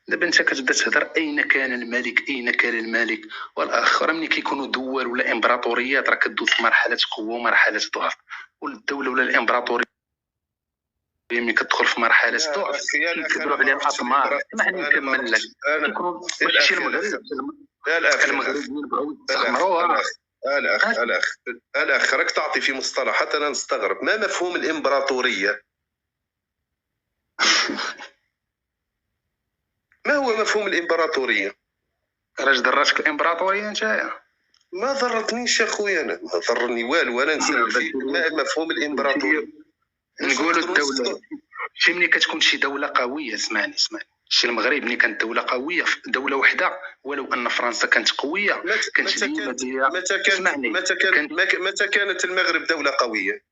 دابا انت كتبدا تهضر اين كان الملك اين كان الملك، والاخر ملي كيكونوا دول ولا امبراطوريات راه كدوز في مرحله قوه ومرحله ضعف، والدوله ولا الامبراطوريه ملي كتدخل في مرحله ضعف كيكبروا عليها الاطماع. اسمحني نكمل لك. كيكونوا ماشي المغرب المغربيين بغاو يستعمروها. الاخ راك تعطي في مصطلحات انا نستغرب. ما مفهوم الامبراطوريه؟ ما هو مفهوم الامبراطوريه؟ راش دراتك الامبراطوريه نتايا؟ ما ضرتنيش يا خويا، انا ما ضرني والو، انا نسال في ما مفهوم الامبراطوريه. نقولوا الدوله شي ملي كتكون شي دوله قويه. اسمعني شي المغرب ملي كانت دوله قويه في دوله وحده، ولو ان فرنسا كانت قويه كانت ديما متى كانت المغرب دوله قويه؟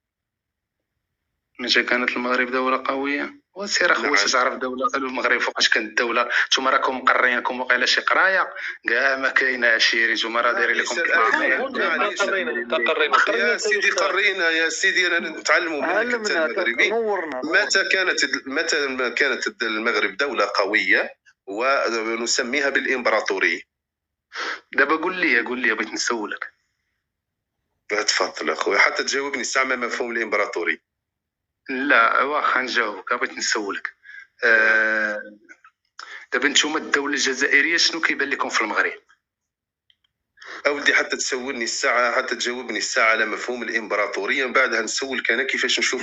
متى كانت المغرب دوله قويه؟ وسير اخويا تعرف دوله المغرب فوقاش كانت دوله؟ نتوما راكم مقرينكم وقيلا شي قرايه كاع ما كاينه عشيري. نتوما راه دايرين لكم يا سيدي قرينا يا سيدي، انا نتعلموا منك انت المغربي. متى كانت المغرب دوله قويه ونسميها بالامبراطوريه؟ دابا قول لي بغيت نسولك. تفضل اخويا حتى تجاوبني الساعه ما مفهوم الامبراطوريه. لا واخا نجاوبك، بغيت نسولك. دابا نتوما الدوله الجزائريه شنو كيبان لكم في المغرب؟ اودي حتى تسولني الساعه، حتى تجاوبني الساعه على مفهوم الامبراطوريه، من بعدها نسولك انا كيفاش نشوف